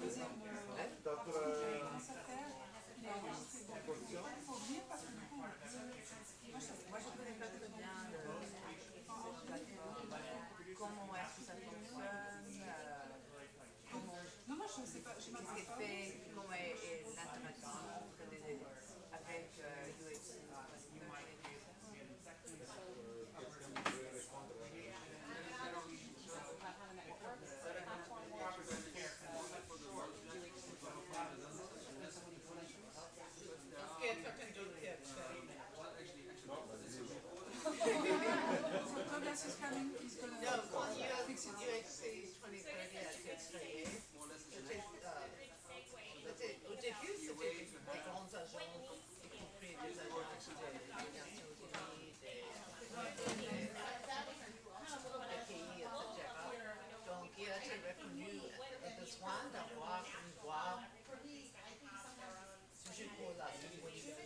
deuxième secrétaire. Il faut venir parce que du coup, moi je connais pas très bien comment est-ce que ça fonctionne, non, moi je ne sais pas, je qu'est-ce qui est fait, comment est l'interaction avec UHC. So Tobias is coming, he's going to fix it. UHC 2030 à TX38. Au début, c'était des grandes agences, y compris des agences des Nations Unies, des pays, etc. Donc, il a été reconnu le besoin d'avoir une voix sujet pour la disponibilité.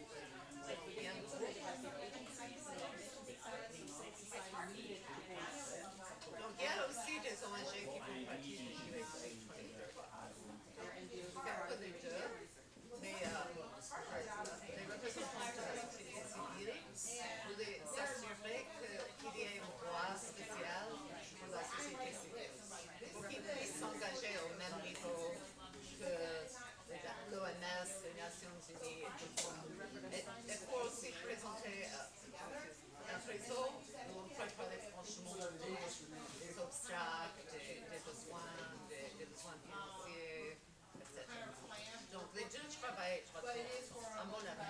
Donc, il y a aussi des ONG qui font partie du UHC 2030. Les deux, mais les représentants de la société civile voulaient s'assurer qu'il y ait une voix spéciale pour la société civile, pour qu'ils puissent s'engager au même niveau que l'OMS, les Nations Unies et tout ça. Et pour aussi présenter un réseau où on peut parler franchement des obstacles, des besoins financiers, etc. Donc les deux travaillent en bon avis.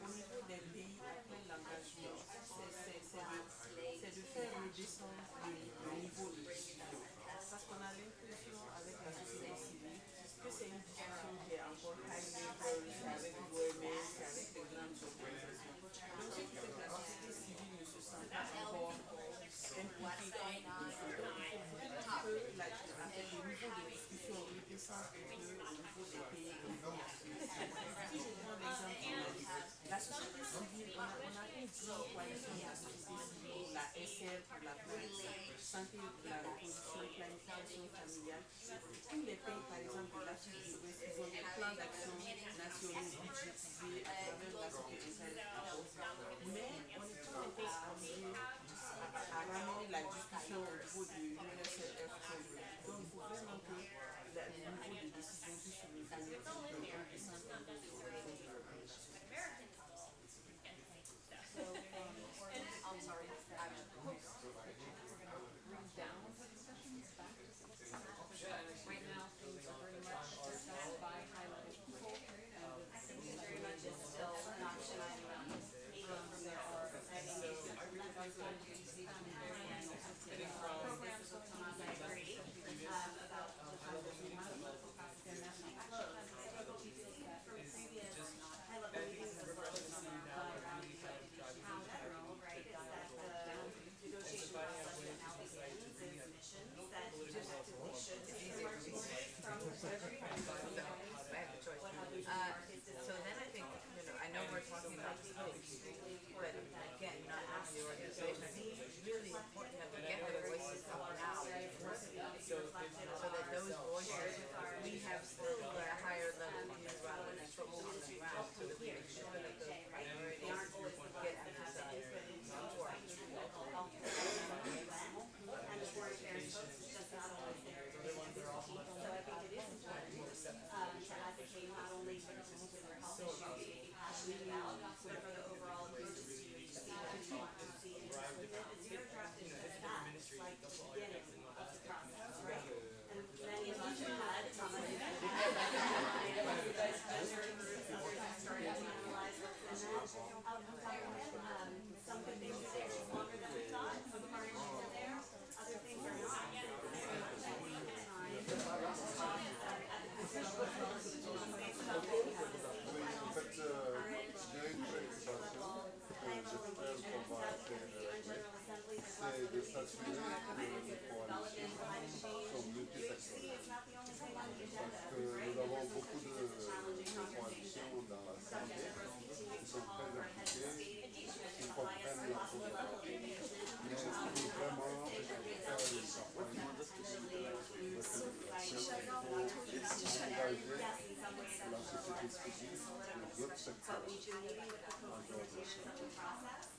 Au niveau des pays après l'engagement, c'est de faire redescendre le niveau de discussion. Parce qu'on a l'impression avec la société civile que c'est une discussion qui est encore high level, c'est avec l'OMS, c'est avec les grandes organisations. Donc ce qui fait que la société civile ne se sent pas encore impliquée. Donc il faut que le niveau de discussion redescende un peu au niveau des pays. Si je prends l'exemple, la société civile, on a une grande coalition de la société civile, la SR pour la santé de la reproduction et planification familiale. Tous les pays, par exemple, de l'Afrique de l'Ouest, ils ont des plans d'action nationaux budgétisés à travers la sécurité. Mais on est tout un peu arrivé à ramener la discussion au niveau de l'UNSF. Donc il faut vraiment que le niveau de décision puisse se lever pour qu'on descende un peu. I'm sorry, bring down the discussions back to 6%. Right now, things are very much discussed by high-level people, and it's very much is still not finalized. There are programs will come out, I agree, about the national club. From previous high-level meetings as well as how general, right, is that the negotiation process that now begins is missions that objectively should emerge from every So then I think, I know we're talking about scope, but again, not as the organization. s'assurer que les coalitions sont multisectorielles. Parce que nous avons beaucoup de coalitions dans la santé qui sont très impliquées, qui comprennent la problématique. Mais pour vraiment faire une campagne de communication, il faut engager la société civile et d'autres secteurs en dehors de ça.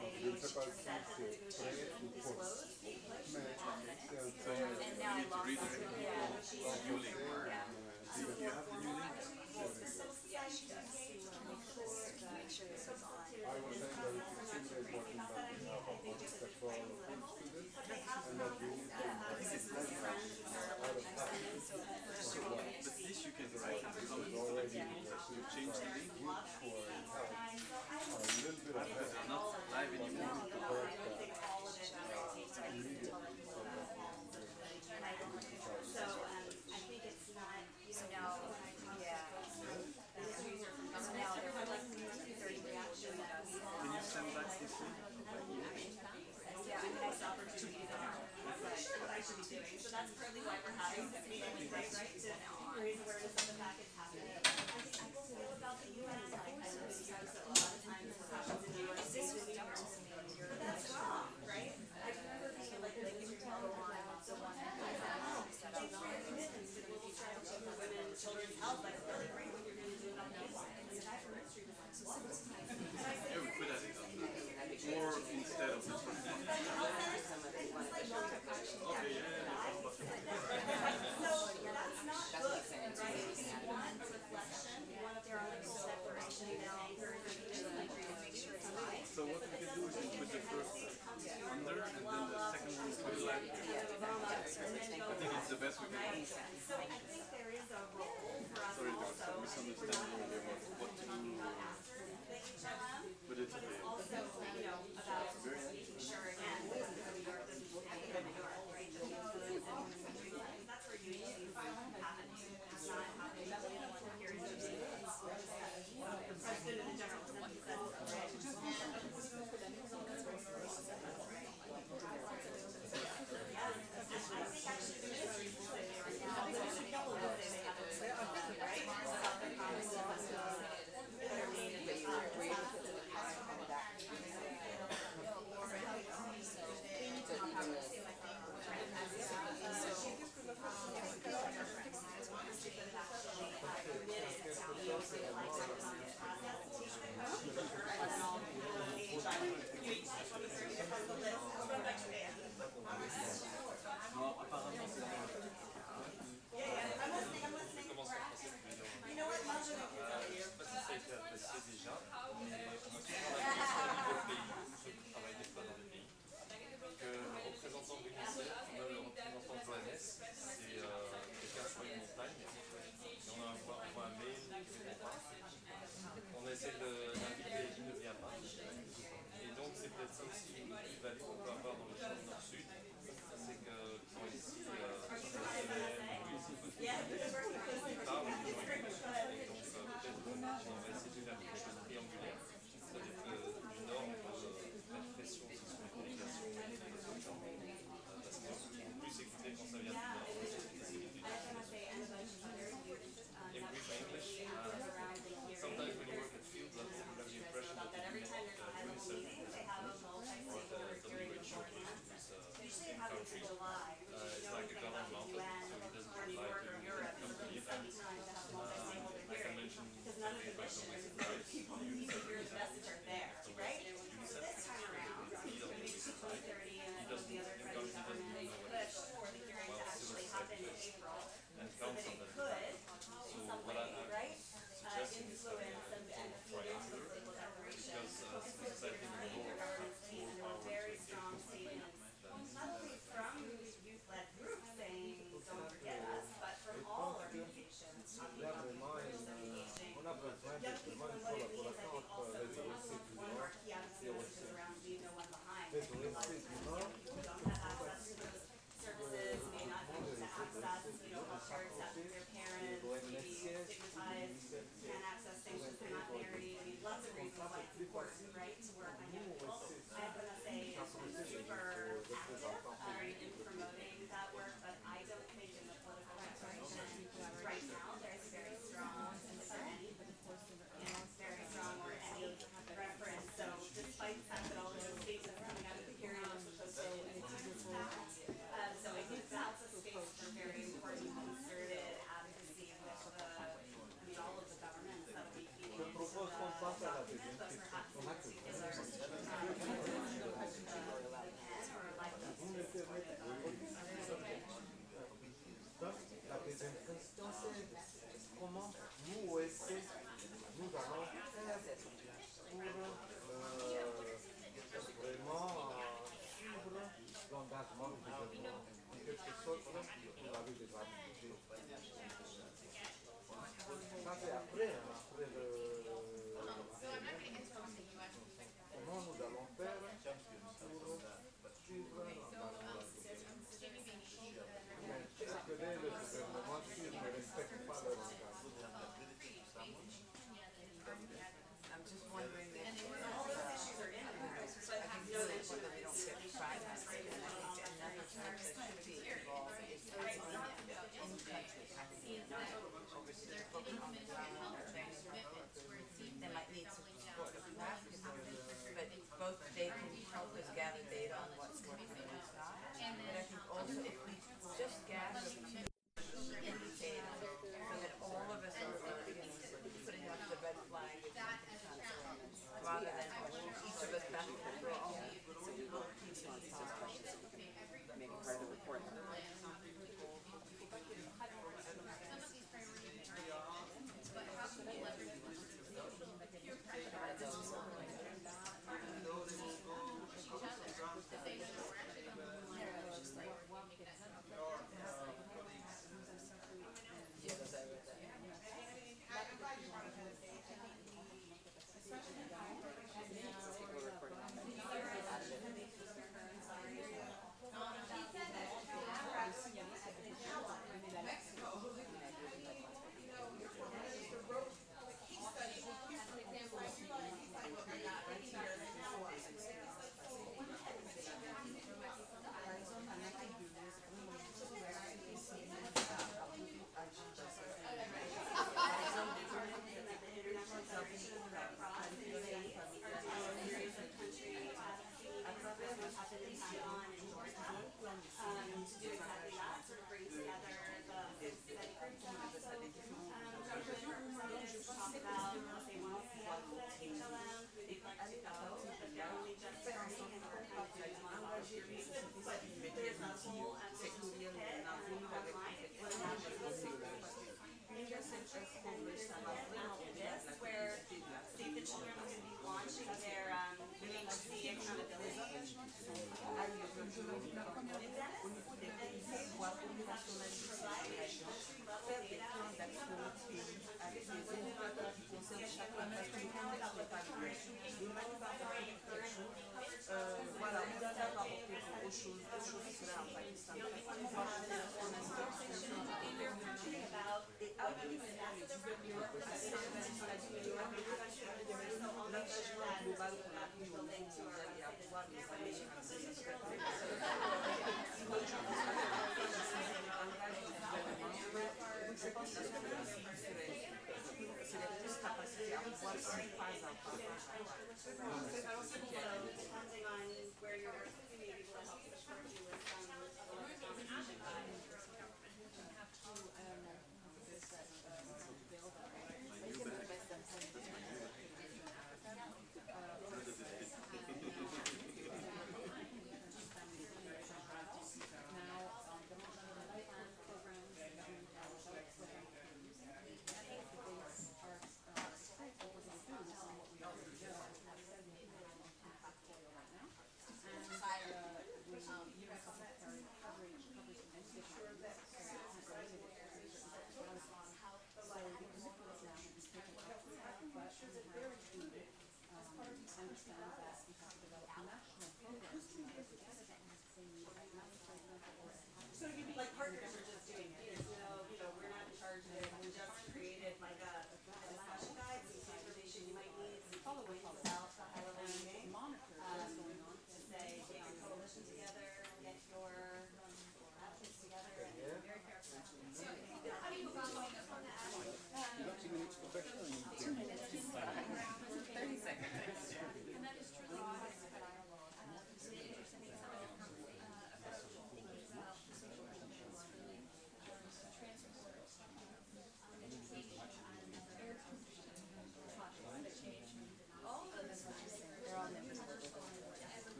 Donc, je ne sais pas si c'est prêt ou post, mais c'est un très I was saying that it's extremely important that we have a multi-sectoral approach to this, and that we need to invest out of that. But this you can write in the comments, like you change the link. Groups who are in health are a little bit ahead. They're not live We anymore. need to correct that immediately so that Can you send back this link? So that's partly why we're having this meeting today, right? To raise awareness of the fact it's happening. About the UN, like I know you guys a lot of times what happens in your but that's wrong, right? I remember being like you were telling me about the one that they made commitments to the Global Strategy for Women and Children's Health, like really great what you're going to do about the UN. And the guy from Ministry was like, what? And I said, Yeah, we could have it on that. Or instead of this one. it was like non-action. Okay, yeah. So that's not good, right? You want a reflection, you want their own declaration, So what we can do is we put the first under and then the second one to the left. I think it's the best we can do. So I think there is a role for us Sorry, there was also. some misunderstanding earlier about what to do. But it's okay. Also, you know, about making sure again, New York doesn't look like New York, right? The goods and that's where UHC happen. It's not happening here in UHC. President of the General Assembly said, I think actually the ministry should say they are now. Campbell will say they have a right? About their policies. Non, apparemment c'est Pas si ça a été apprécié déjà, mais on a toujours l'impression au niveau pays, ceux qui travaillent des fois dans le pays, que le représentant de l'UNICEF, le représentant de l'OMS, c'est quelqu'un sur une montagne, et on voit un mail qui ne répond pas. On essaie de l'inviter, il ne vient pas. Et donc c'est peut-être ça aussi une plus-value qu'on peut avoir dans les choses nord-sud, c'est qu'ils sont ici, sur la semaine, ils parlent, ils ont écouté. On va essayer de faire quelque chose de triangulaire, c'est-à-dire que du nord on peut mettre pression aussi sur les délégations parce qu'ils sont plus écoutés quand ça vient du nord. In brief English, sometimes when you work at field labs, you have the impression that you met UNICEF or the WHO person. also if we just gather a few indicators so that all of us are putting up the red flag with rather than each of us battling through all. So we will keep on these questions so we can make it part of the report. Voilà, Ouganda va apporter autre chose serait en Pakistan. Et après, l'engagement global qu'on a pris au niveau mondial et à pouvoir les amener à je pense que c'est les plus capacités à pouvoir faire pas à pas. Alors c'est pour depending on where you're working, we may be able to help support you with some action guides.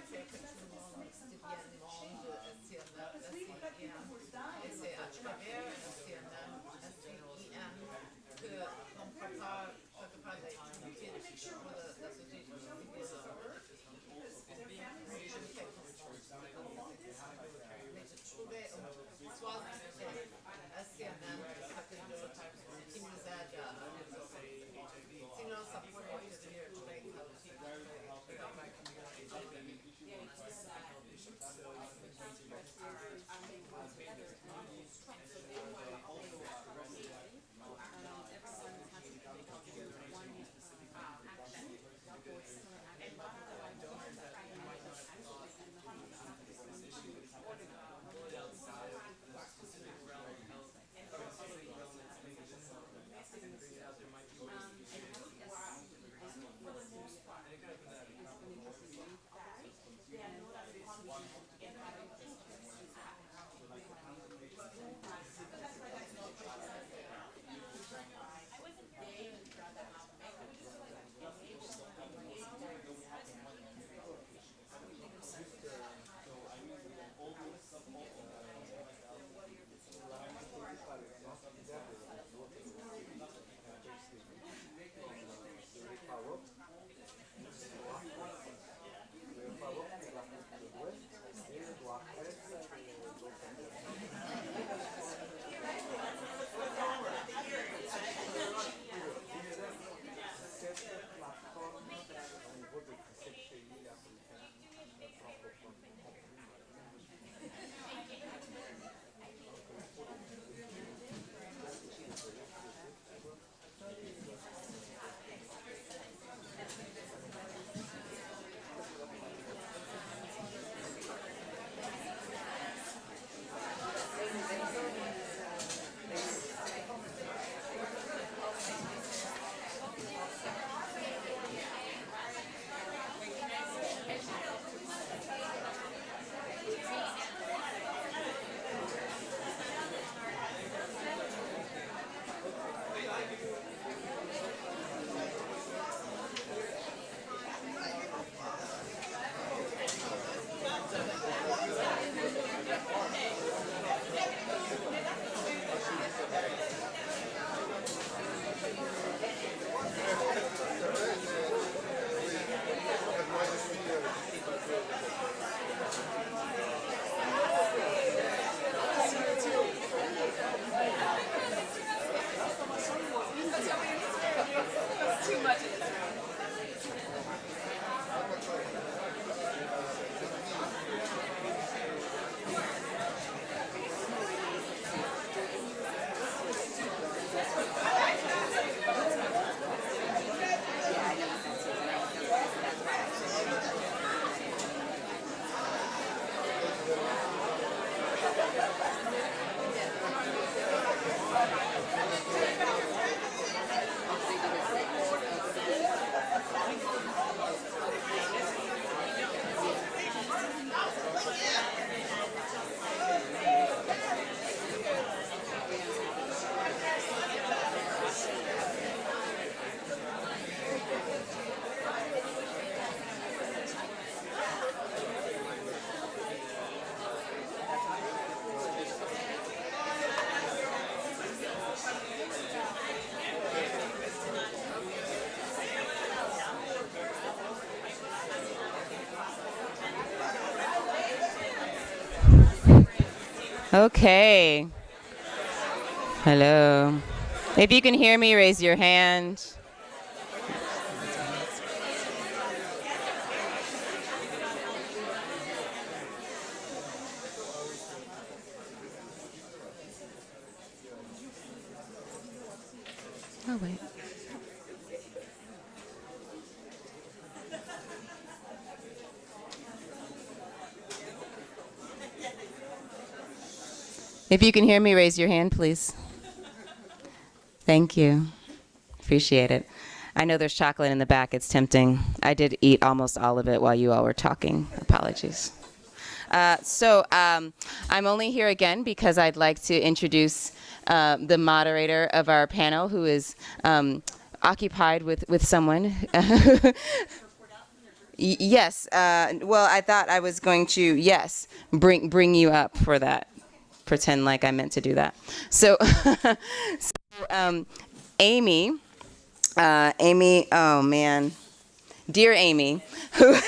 c'est que tout le monde devienne membre de SCNM, SCIM, et c'est à travers SCNM, SCIM, qu'on prépare quelque part les toolkits pour la société civile. Je ne fais pas ça. Mais je trouvais soit SCNM, qui nous aide à... Sinon, ça pourrait devenir très chaotique. Okay. Hello. If you can hear me, raise your hand. Oh, wait. If you can hear me, raise your hand, please. Thank you. Appreciate it. I know there's chocolate in the back. It's tempting. I did eat almost all of it while you all were talking. Apologies. I'm only here again because I'd like to introduce the moderator of our panel, who is occupied with someone. Yes. Well, I thought I was going to, yes, bring you up for that. Pretend like I meant to do that. So, Amy, oh man. Dear Amy, who's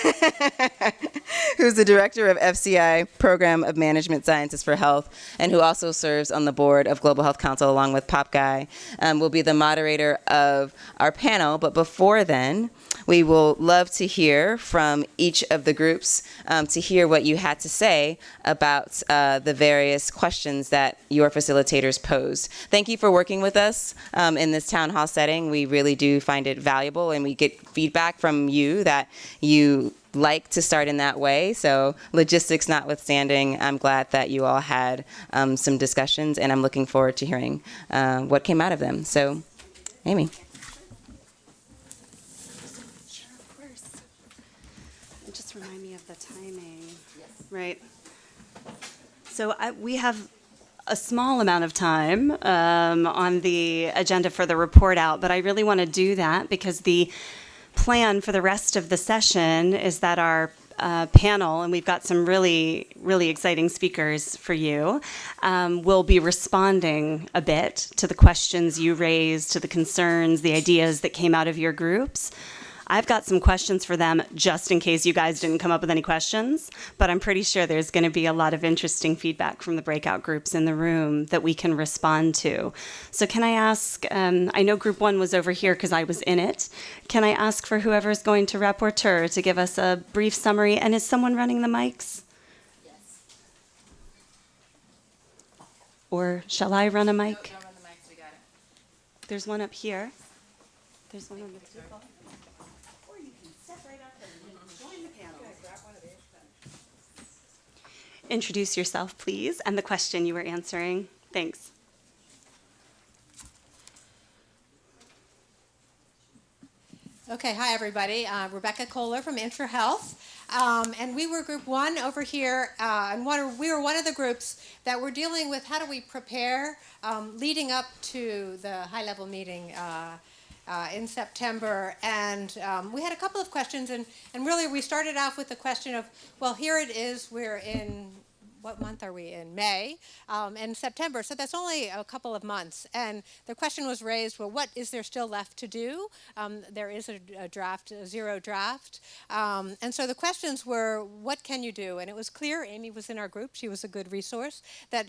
the director of FCI Program of Management Sciences for Health, and who also serves on the board of Global Health Council along with Pop Guy, will be the moderator of our panel. But before then, we will love to hear from each of the groups to hear what you had to say about the various questions that your facilitators posed. Thank you for working with us in this town hall setting. We really do find it valuable, and we get feedback from you that you like to start in that way. So logistics notwithstanding, I'm glad that you all had some discussions, and I'm looking forward to hearing what came out of them. So, Amy. Just remind me of the timing. Right. So we have a small amount of time on the agenda for the report out, but I really want to do that because the plan for the rest of the session is that our panel, and we've got some really, really exciting speakers for you, will be responding a bit to the questions you raised, to the concerns, the ideas that came out of your groups. I've got some questions for them just in case you guys didn't come up with any questions, but I'm pretty sure there's going to be a lot of interesting feedback from the breakout groups in the room that we can respond to. So can I ask, I know group one was over here because I was in it. Can I ask for whoever's going to rapporteur to give us a brief summary? And is someone running the mics? Yes. Or shall I run a mic? No, don't run the mics, we got it. There's one up here. There's one on the table. Introduce yourself, please, and the question you were answering. Thanks. Okay, hi everybody. Rebecca Kohler from IntraHealth. And we were group one over here, and we were one of the groups that were dealing with how do we prepare leading up to the high-level meeting in September. And we had a couple of questions, and really we started off with the question of, well, here it is, we're in, what month are we in? May and September, so that's only a couple of months. And the question was raised, well, what is there still left to do? There is a draft, a zero draft. And so the questions were, what can you do? And it was clear, Amy was in our group, she was a good resource, that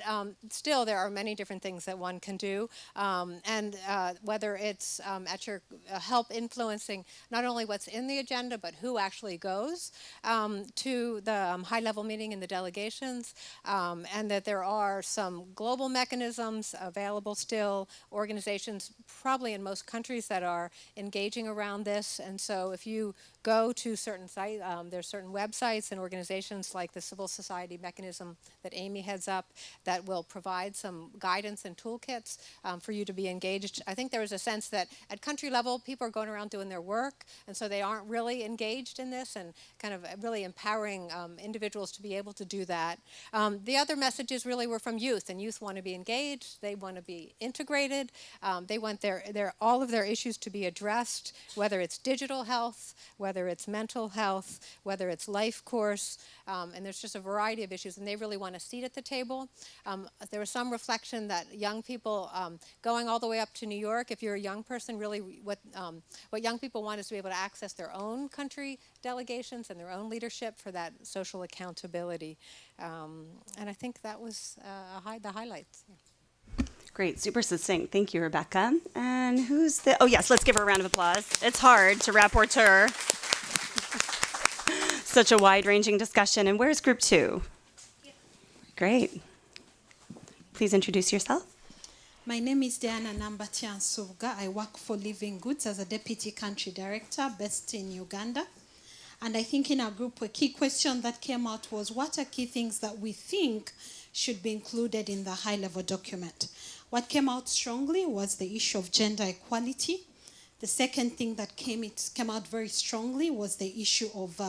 still there are many different things that one can do. And whether it's at your help influencing not only what's in the agenda, but who actually goes to the high-level meeting in the delegations, and that there are some global mechanisms available still, organizations probably in most countries that are engaging around this. And so if you go to certain sites, there's certain websites and organizations like the Civil Society Mechanism that Amy heads up that will provide some guidance and toolkits for you to be engaged. I think there is a sense that at country level, people are going around doing their work, and so they aren't really engaged in this and kind of really empowering individuals to be able to do that. The other messages really were from youth, and youth want to be engaged, they want to be integrated, they want all of their issues to be addressed, whether it's digital health, whether it's mental health, whether it's life course, and there's just a variety of issues, and they really want a seat at the table. There was some reflection that young people going all the way up to New York, if you're a young person, really what young people want is to be able to access their own country delegations and their own leadership for that social accountability. And I think that was the highlights. Yeah. Great, super succinct. Thank you, Rebecca. And who's the, oh yes, let's give her a round of applause. It's hard to rapporteur such a wide-ranging discussion. And where's group two? Yeah. Great. Please introduce yourself. My name is Diana Nambatian Suga. I work for Living Goods as a Deputy Country Director based in Uganda. And I think in our group, a key question that came out was, what are key things that we think should be included in the high-level document? What came out strongly was the issue of gender equality. The second thing that came out very strongly was the issue of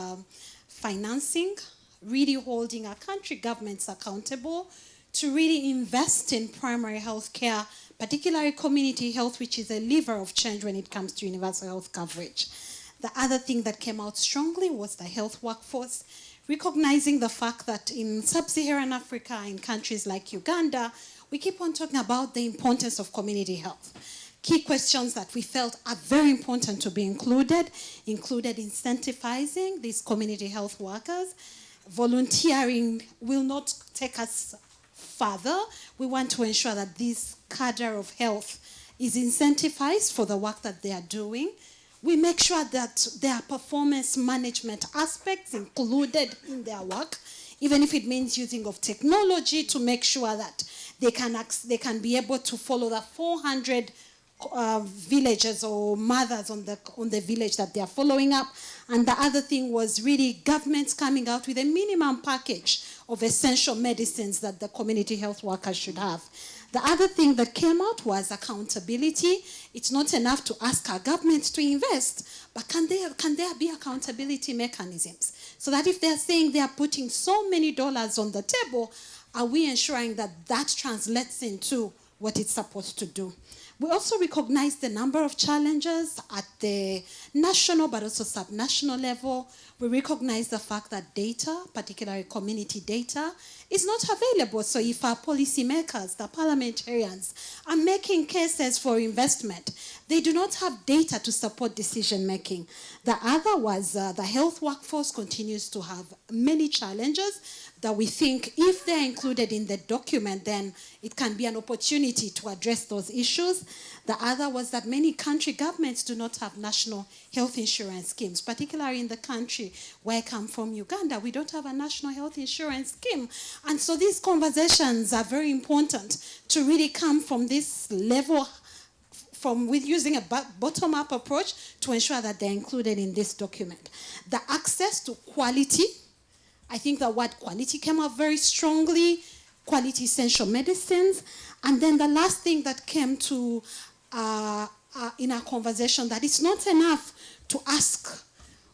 financing, really holding our country governments accountable to really invest in primary health care, particularly community health, which is a lever of change when it comes to universal health coverage. The other thing that came out strongly was the health workforce, recognizing the fact that in sub-Saharan Africa, in countries like Uganda, we keep on talking about the importance of community health. Key questions that we felt are very important to be included incentivizing these community health workers. Volunteering will not take us further. We want to ensure that this cadre of health is incentivized for the work that they are doing. We make sure that there are performance management aspects included in their work, even if it means using of technology to make sure that they can be able to follow the 400 villages or mothers on the village that they are following up. And the other thing was really governments coming out with a minimum package of essential medicines that the community health workers should have. The other thing that came out was accountability. It's not enough to ask our governments to invest, but can there be accountability mechanisms? So that if they're saying they are putting so many dollars on the table, are we ensuring that that translates into what it's supposed to do? We also recognize the number of challenges at the national but also subnational level. We recognize the fact that data, particularly community data, is not available. So if our policymakers, the parliamentarians, are making cases for investment, they do not have data to support decision making. The other was the health workforce continues to have many challenges that we think if they're included in the document, then it can be an opportunity to address those issues. The other was that many country governments do not have national health insurance schemes, particularly in the country where I come from, Uganda. We don't have a national health insurance scheme. And so these conversations are very important to really come from this level, with using a bottom-up approach to ensure that they're included in this document. The access to quality, I think the word quality came up very strongly, quality essential medicines. And then the last thing that came to in our conversation, that it's not enough to ask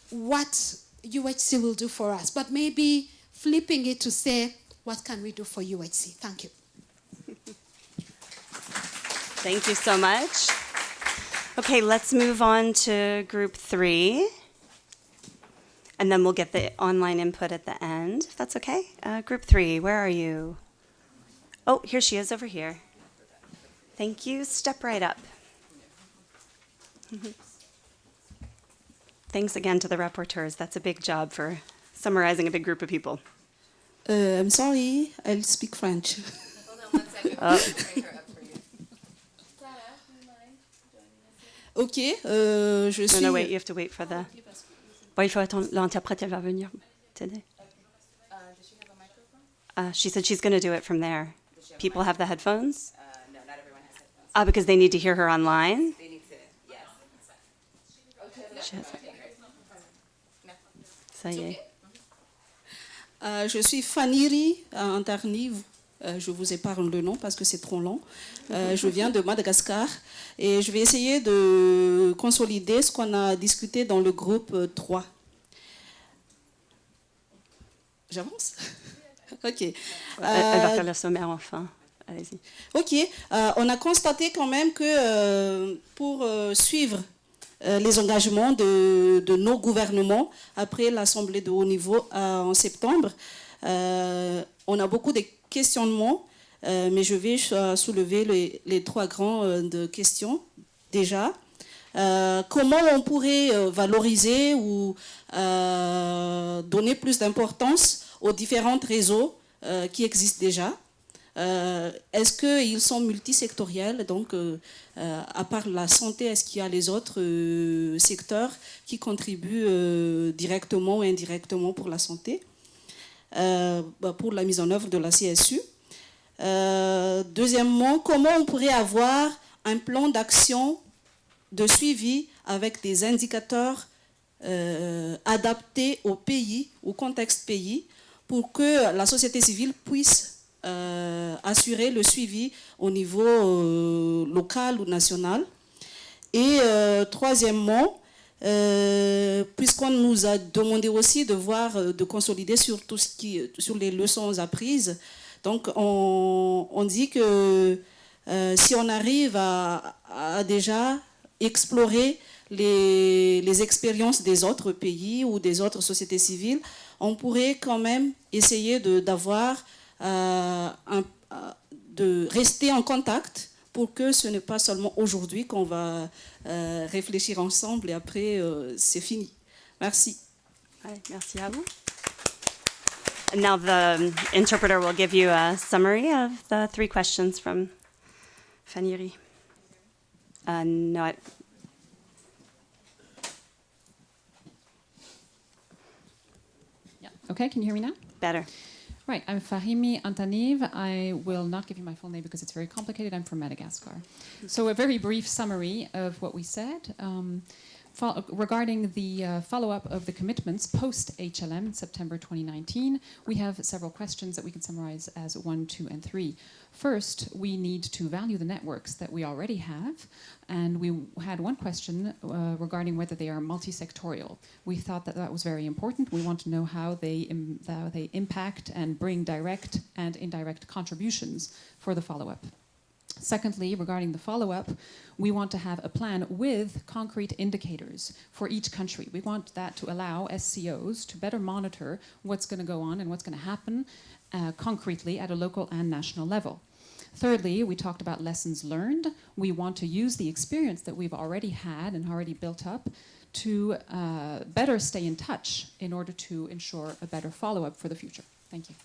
what UHC will do for us, but maybe flipping it to say, what can we do for UHC? Thank you. Thank you so much. Okay, let's move on to group 3. And then we'll get the online input at the end, if that's okay. Group 3, where are you? Oh, here she is over here. Thank you. Step right up. Thanks again to the rapporteurs. That's a big job for summarizing a big group of people. I'm sorry, I'll speak French. Hold on 1 second. Oh. Bring her up for you. Ok, je suis... No, wait, you have to wait for the... Bon, il faut attendre, l'interprète, elle va venir t'aider. Does she have a microphone? She said she's going to do it from there. People have the headphones? No, not everyone has headphones. Ah, because they need to hear her online? They need to, yes. She has it. Ça y est. Je suis Faniri Antarni, je vous épargne le nom parce que c'est trop long. Je viens de Madagascar et je vais essayer de consolider ce qu'on a discuté dans le groupe 3. J'avance? Ok. Elle va faire le sommaire enfin. Allez-y. Ok. On a constaté quand même que pour suivre les engagements de nos gouvernements après l'Assemblée de haut niveau en septembre, on a beaucoup de questionnements, mais je vais soulever les 3 grandes questions déjà. Comment on pourrait valoriser ou donner plus d'importance aux différents réseaux qui existent déjà? Est-ce qu'ils sont multisectoriels? Donc, à part la santé, est-ce qu'il y a les autres secteurs qui contribuent directement ou indirectement pour la santé, pour la mise en œuvre de la CSU? Deuxièmement, comment on pourrait avoir un plan d'action de suivi avec des indicateurs adaptés au pays, au contexte pays, pour que la société civile puisse assurer le suivi au niveau local ou national. Et troisièmement, puisqu'on nous a demandé aussi de consolider sur tout ce sur les leçons apprises, donc on dit que si on arrive à déjà explorer les expériences des autres pays ou des autres sociétés civiles, on pourrait quand même essayer de rester en contact pour que ce n'est pas seulement aujourd'hui qu'on va réfléchir ensemble et après c'est fini. Merci. Allez, merci à vous. And now the interpreter will give you a summary of the 3 questions from Faniri. No, Yeah. Okay, can you hear me now? better. Right, I'm Fahimi Antaniv. I will not give you my full name because it's very complicated. I'm from Madagascar. So a very brief summary of what we said. Regarding the follow-up of the commitments post-HLM, September 2019, we have several questions that we can summarize as 1, 2, and 3. First, we need to value the networks that we already have, and we had one question regarding whether they are multi-sectorial. We thought that that was very important. We want to know how they impact and bring direct and indirect contributions for the follow-up. Secondly, regarding the follow-up, we want to have a plan with concrete indicators for each country. We want that to allow SCOs to better monitor what's going to go on and what's going to happen concretely at a local and national level. Thirdly, we talked about lessons learned. We want to use the experience that we've already had and already built up to better stay in touch in order to ensure a better follow-up for the future. Thank you.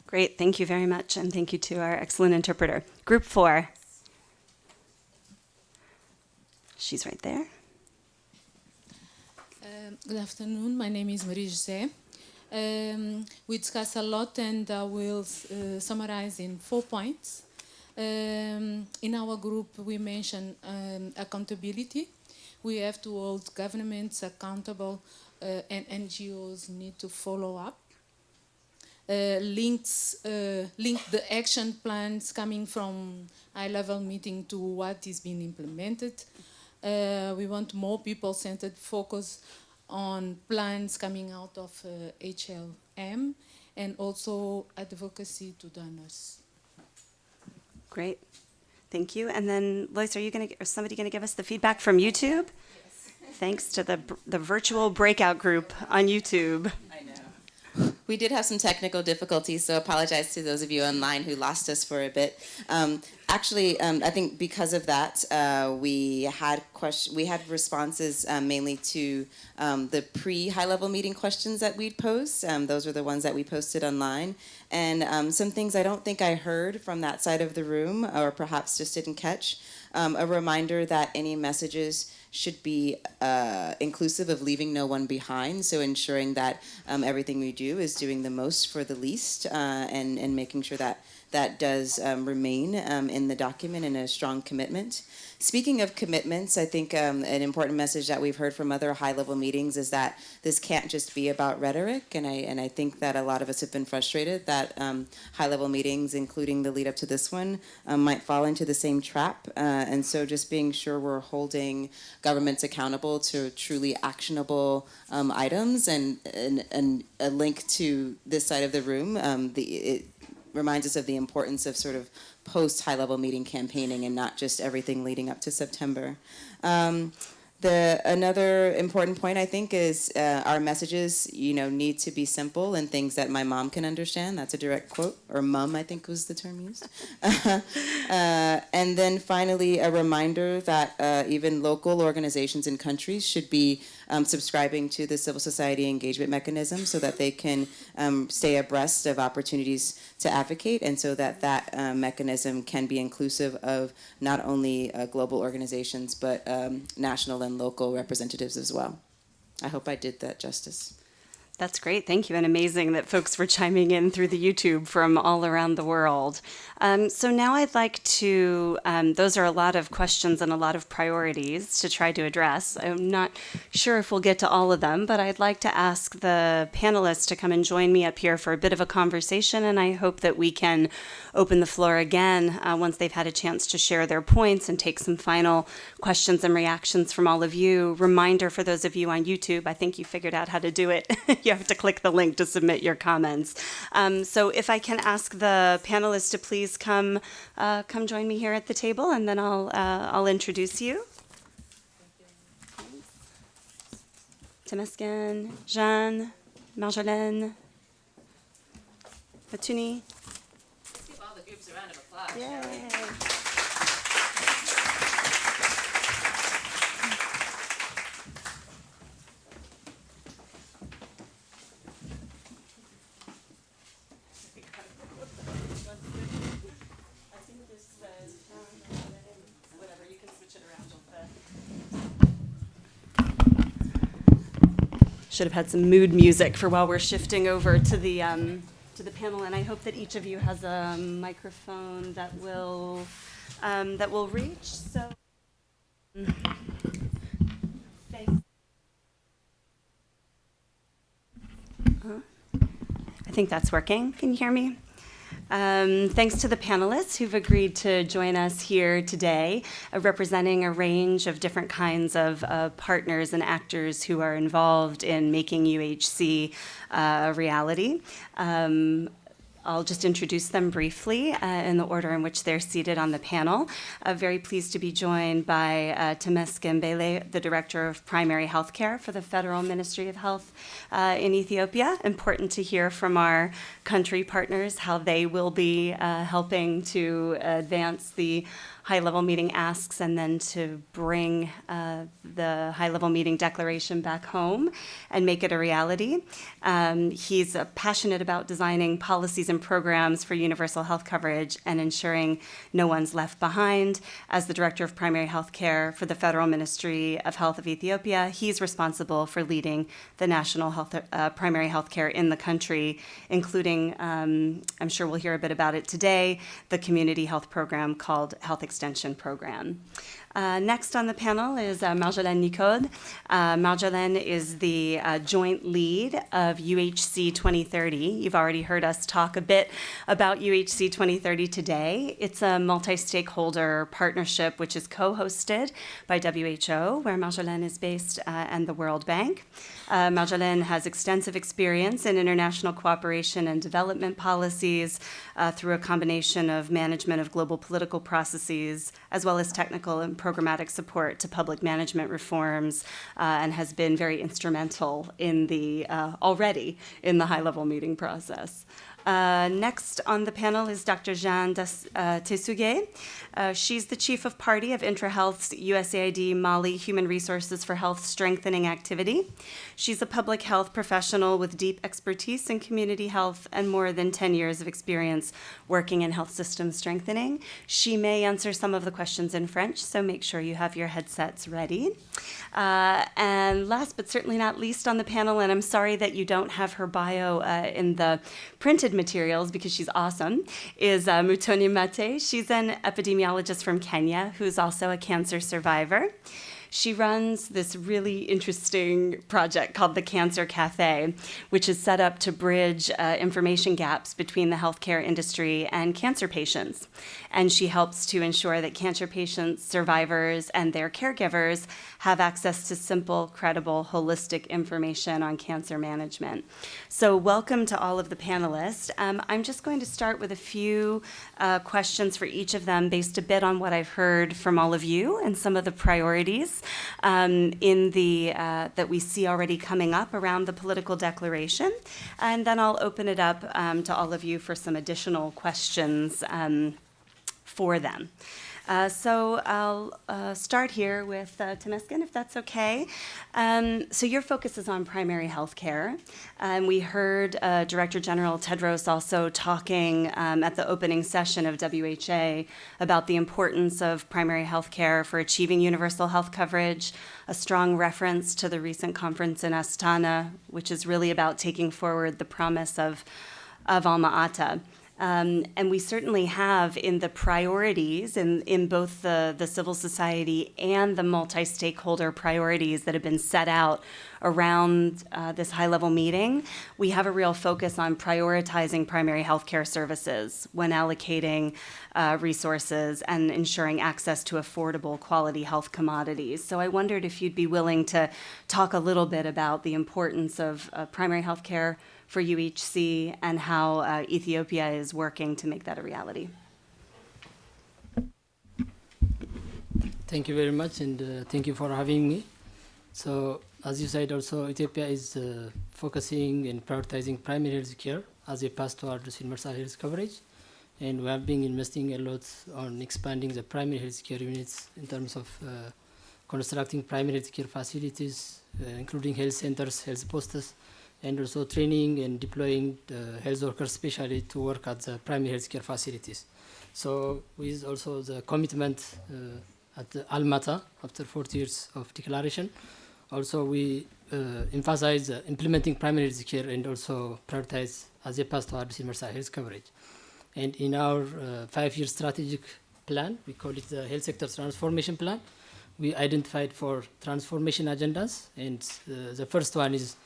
Great, thank you very much, and thank you to our excellent interpreter. Group 4. She's right there. Good afternoon, my name is Marie-José. We discussed a lot and I will summarize in 4 points. In our group, we mentioned accountability. We have to hold governments accountable and NGOs need to follow up. Link the action plans coming from high-level meeting to what is being implemented. We want more people-centered focus on plans coming out of HLM and also advocacy to donors. Great, thank you. And then, Lois, is somebody going to give us the feedback from YouTube? Yes. Thanks to the virtual breakout group on YouTube. I know. We did have some technical difficulties, so apologize to those of you online who lost us for a bit. I think because of that, we had responses mainly to the pre-high-level meeting questions that we'd post. Those were the ones that we posted online. And some things I don't think I heard from that side of the room, or perhaps just didn't catch. A reminder that any messages should be inclusive of leaving no one behind, so ensuring that everything we do is doing the most for the least, and making sure that that does remain in the document in a strong commitment. Speaking of commitments, I think an important message that we've heard from other high-level meetings is that this can't just be about rhetoric, and I think that a lot of us have been frustrated that high-level meetings, including the lead-up to this one, might fall into the same trap, and so just being sure we're holding governments accountable to truly actionable items, and a link to this side of the room, it reminds us of the importance of sort of post-high-level meeting campaigning and not just everything leading up to September. Another important point, I think, is our messages, need to be simple and things that my mom can understand. That's a direct quote, or mum, I think was the term used. And then finally, a reminder that even local organizations and countries should be subscribing to the civil society engagement mechanism so that they can stay abreast of opportunities to advocate, and so that mechanism can be inclusive of not only global organizations, but national and local representatives as well. I hope I did that justice. That's great, thank you, and amazing that folks were chiming in through the YouTube from all around the world. So now I'd like to, those are a lot of questions and a lot of priorities to try to address. I'm not sure if we'll get to all of them, but I'd like to ask the panelists to come and join me up here for a bit of a conversation, and I hope that we can open the floor again once they've had a chance to share their points and take some final questions and reactions from all of you. Reminder for those of you on YouTube, I think you figured out how to do it. You have to click the link to submit your comments. So if I can ask the panelists to please come join me here at the table, and then I'll introduce you. Temesgen, Jeanne, Marjolaine, Matuni. Give all the groups a round of applause. Yay. Should have had some mood music for while we're shifting over to the panel, and I hope that each of you has a microphone that will reach. So, thanks. I think that's working. Can you hear me? Thanks to the panelists who've agreed to join us here today, representing a range of different kinds of partners and actors who are involved in making UHC a reality. I'll just introduce them briefly in the order in which they're seated on the panel. Very pleased to be joined by Temesgen Bele, the Director of Primary Healthcare for the Federal Ministry of Health in Ethiopia. Important to hear from our country partners how they will be helping to advance the high-level meeting asks and then to bring the high-level meeting declaration back home and make it a reality. He's passionate about designing policies and programs for universal health coverage and ensuring no one's left behind. As the Director of Primary Health Care for the Federal Ministry of Health of Ethiopia, he's responsible for leading the national primary health care in the country, including, I'm sure we'll hear a bit about it today, the community health program called Health Extension Program. Next on the panel is Marjolaine Nicode. Marjolaine is the joint lead of UHC 2030. You've already heard us talk a bit about UHC 2030 today. It's a multi-stakeholder partnership which is co-hosted by WHO, where Marjolaine is based, and the World Bank. Marjolaine has extensive experience in international cooperation and development policies through a combination of management of global political processes, as well as technical and programmatic support to public management reforms, and has been very instrumental in the already in the high-level meeting process. Next on the panel is Dr. Jeanne Tesuge. She's the Chief of Party of IntraHealth's USAID Mali Human Resources for Health Strengthening Activity. She's a public health professional with deep expertise in community health and more than 10 years of experience working in health system strengthening. She may answer some of the questions in French, so make sure you have your headsets ready. And last but certainly not least on the panel, and I'm sorry that you don't have her bio in the printed materials because she's awesome, is Mutoni Mate. She's an epidemiologist from Kenya who's also a cancer survivor. She runs this really interesting project called the Cancer Cafe, which is set up to bridge information gaps between the healthcare industry and cancer patients. And she helps to ensure that cancer patients, survivors, and their caregivers have access to simple, credible, holistic information on cancer management. So welcome to all of the panelists. I'm just going to start with a few questions for each of them based a bit on what I've heard from all of you and some of the priorities that we see already coming up around the political declaration. And then I'll open it up to all of you for some additional questions for them. So I'll start here with Temesgen, if that's okay. So your focus is on primary health care. We heard Director General Tedros also talking at the opening session of WHA about the importance of primary health care for achieving universal health coverage, a strong reference to the recent conference in Astana, which is really about taking forward the promise of Alma-Ata. And we certainly have in the priorities in both the civil society and the multi-stakeholder priorities that have been set out around this high-level meeting, we have a real focus on prioritizing primary health care services when allocating resources and ensuring access to affordable quality health commodities. So I wondered if you'd be willing to talk a little bit about the importance of primary health care for UHC and how Ethiopia is working to make that a reality. Thank you very much, and thank you for having me. So as you said, also Ethiopia is focusing and prioritizing primary health care as a path towards universal health coverage. And we have been investing a lot on expanding the primary health care units in terms of constructing primary health care facilities, including health centers, health posts, and also training and deploying health workers especially to work at the primary health care facilities. So with also the commitment at the Almata after 40 years of declaration, also we emphasize implementing primary health care and also prioritize as a path towards universal health coverage. And in our 5-year strategic plan, we call it the Health Sector Transformation Plan, we identified 4 transformation agendas, and the first one is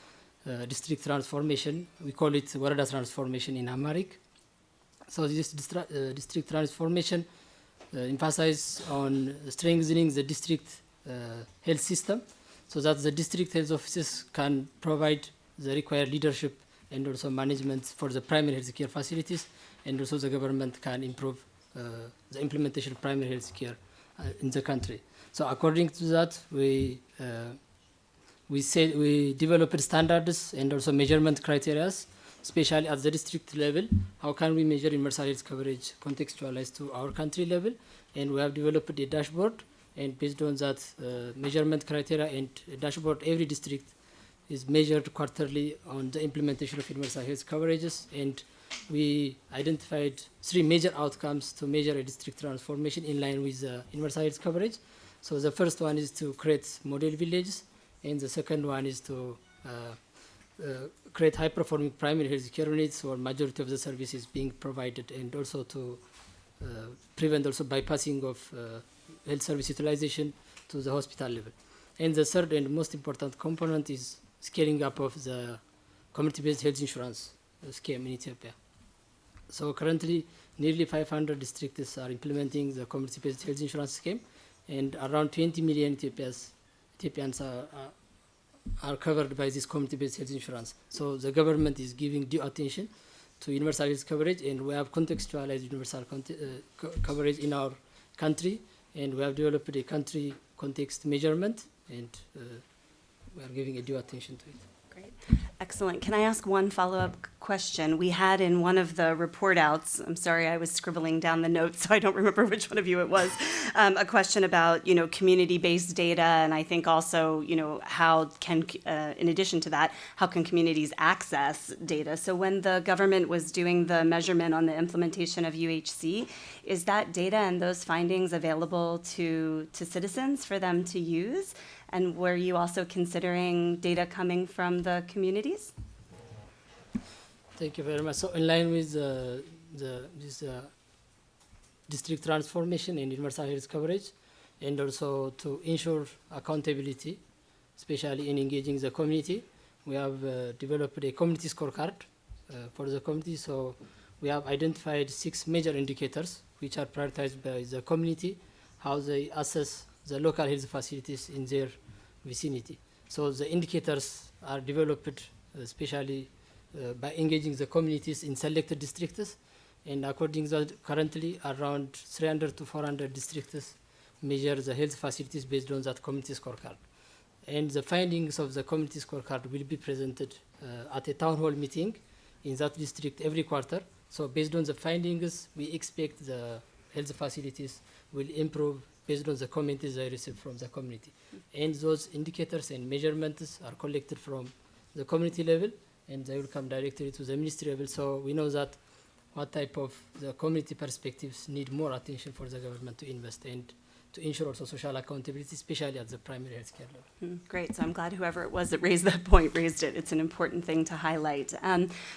district transformation. We call it Warada transformation in Amharic. So this district transformation emphasizes on strengthening the district health system so that the district health offices can provide the required leadership and also management for the primary health care facilities, and also the government can improve the implementation of primary health care in the country. So according to that, we developed standards and also measurement criteria, especially at the district level. How can we measure universal health coverage contextualized to our country level? And we have developed a dashboard, and based on that measurement criteria and dashboard, every district is measured quarterly on the implementation of universal health coverages, and we identified 3 major outcomes to measure a district transformation in line with universal health coverage. So the first one is to create model villages, and the second one is to create high-performing primary health care units where majority of the services being provided, and also to prevent also bypassing of health service utilization to the hospital level. And the third and most important component is scaling up of the community-based health insurance scheme in Ethiopia. So currently, nearly 500 districts are implementing the community-based health insurance scheme, and around 20 million Ethiopians are covered by this community-based health insurance. So the government is giving due attention to universal health coverage, and we have contextualized universal coverage in our country, and we have developed a country context measurement, and we are giving a due attention to it. Great. Excellent. Can I ask one follow-up question? We had in one of the report outs, I'm sorry, I was scribbling down the notes, so I don't remember which one of you it was, a question about, community-based data, and I think also, how can, in addition to that, how can communities access data? So when the government was doing the measurement on the implementation of UHC, is that data and those findings available to citizens for them to use? And were you also considering data coming from the communities? Thank you very much. So in line with this district transformation and universal health coverage, and also to ensure accountability, especially in engaging the community, we have developed a community scorecard for the community. So we have identified 6 major indicators which are prioritized by the community, how they assess the local health facilities in their vicinity. So the indicators are developed especially by engaging the communities in selected districts, and according to that, currently around 300 to 400 districts measure the health facilities based on that community scorecard. And the findings of the community scorecard will be presented at a town hall meeting in that district every quarter. So based on the findings, we expect the health facilities will improve based on the comments they receive from the community. And those indicators and measurements are collected from the community level, and they will come directly to the ministry level. So we know that what type of the community perspectives need more attention for the government to invest and to ensure also social accountability, especially at the primary health care level. Great. So I'm glad whoever it was that raised that point raised it. It's an important thing to highlight.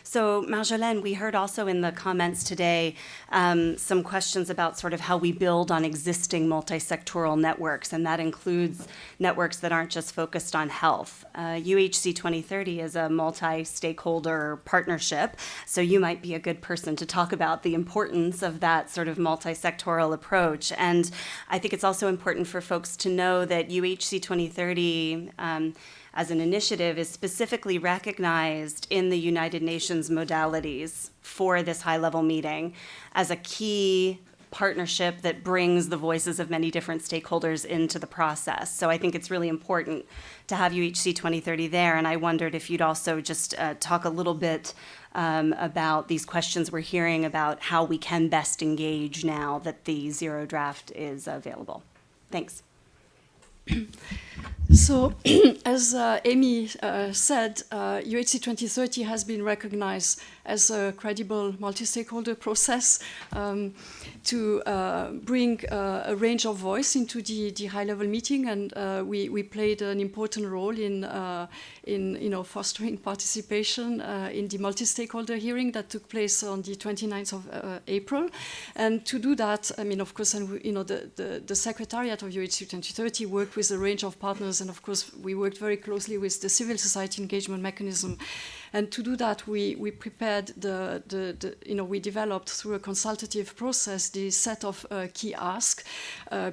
So Marjolaine, we heard also in the comments today some questions about sort of how we build on existing multi-sectoral networks, and that includes networks that aren't just focused on health. UHC 2030 is a multi-stakeholder partnership, so you might be a good person to talk about the importance of that sort of multi-sectoral approach. And I think it's also important for folks to know that UHC 2030 as an initiative is specifically recognized in the United Nations modalities for this high-level meeting as a key partnership that brings the voices of many different stakeholders into the process. So I think it's really important to have UHC 2030 there, and I wondered if you'd also just talk a little bit about these questions we're hearing about how we can best engage now that the zero draft is available. Thanks. So, as Amy said, UHC 2030 has been recognized as a credible multi-stakeholder process to bring a range of voice into the high-level meeting, and we played an important role in fostering participation in the multi-stakeholder hearing that took place on the 29th of April. And to do that, I mean, of course, and the Secretariat of UHC 2030 worked with a range of partners, and of course, we worked very closely with the civil society engagement mechanism. And to do that, we prepared we developed through a consultative process the set of key asks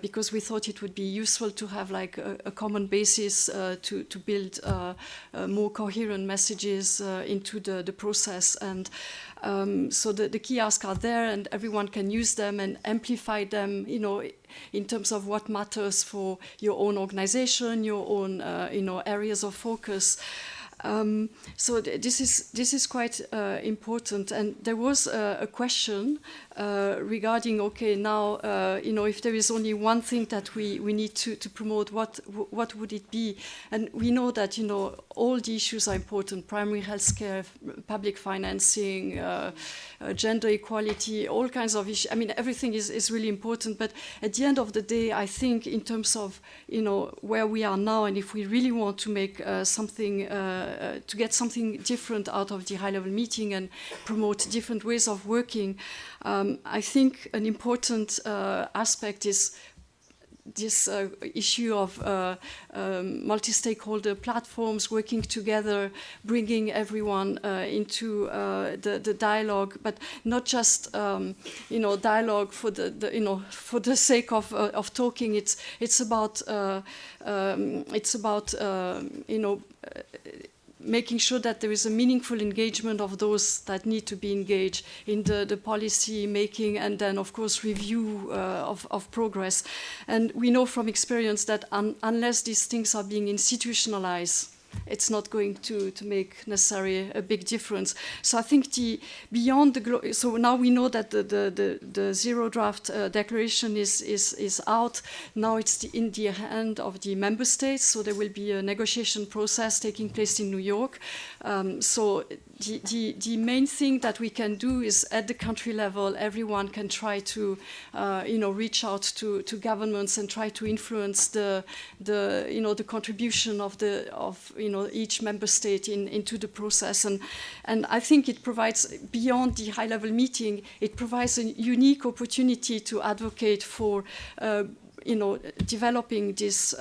because we thought it would be useful to have like a common basis to build more coherent messages into the process. And so the key asks are there, and everyone can use them and amplify them, in terms of what matters for your own organization, your own, areas of focus. So this is quite important. And there was a question regarding, okay, now, if there is only one thing that we need to promote, what would it be? And we know that, all the issues are important: primary health care, public financing, gender equality, all kinds of issues. I mean, everything is really important. But at the end of the day, I think in terms of, where we are now, and if we really want to make something, to get something different out of the high-level meeting and promote different ways of working, I think an important aspect is this issue of multi-stakeholder platforms working together, bringing everyone into the dialogue, but not just dialogue for for the sake of talking. It's about making sure that there is a meaningful engagement of those that need to be engaged in the policy making, and then of course review of progress. And we know from experience that unless these things are being institutionalized, it's not going to make necessarily a big difference. So I think so now we know that the zero draft declaration is out. Now it's in the hand of the member states, so there will be a negotiation process taking place in New York. So the main thing that we can do is at the country level, everyone can try to reach out to governments and try to influence the contribution of each member state into the process. And I think it provides, beyond the high-level meeting, it provides a unique opportunity to advocate for developing this,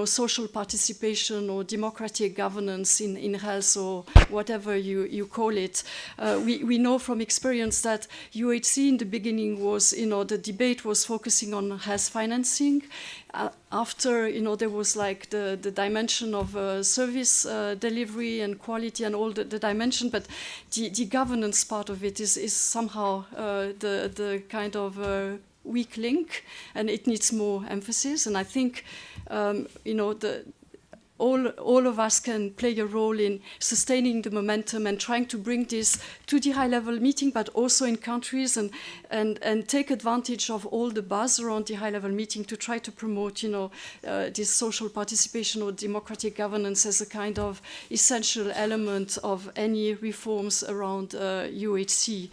social participation or democratic governance in health, or whatever you call it. We know from experience that UHC in the beginning was, the debate was focusing on health financing. After, there was like the dimension of service delivery and quality and all the dimension, but the governance part of it is somehow the kind of weak link, and it needs more emphasis. And I think, all of us can play a role in sustaining the momentum and trying to bring this to the high-level meeting, but also in countries, and take advantage of all the buzz around the high-level meeting to try to promote, this social participation or democratic governance as a kind of essential element of any reforms around UHC.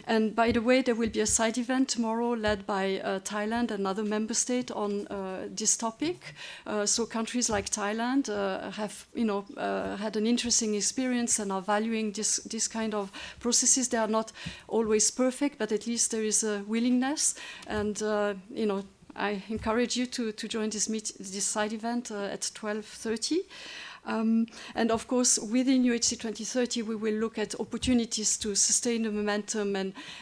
And by the way, there will be a side event tomorrow led by Thailand, another member state, on this topic. So countries like Thailand have, had an interesting experience and are valuing this kind of processes. They are not always perfect, but at least there is a willingness. And I encourage you to join this side event at 12:30. And of course, within UHC 2030, we will look at opportunities to sustain the momentum,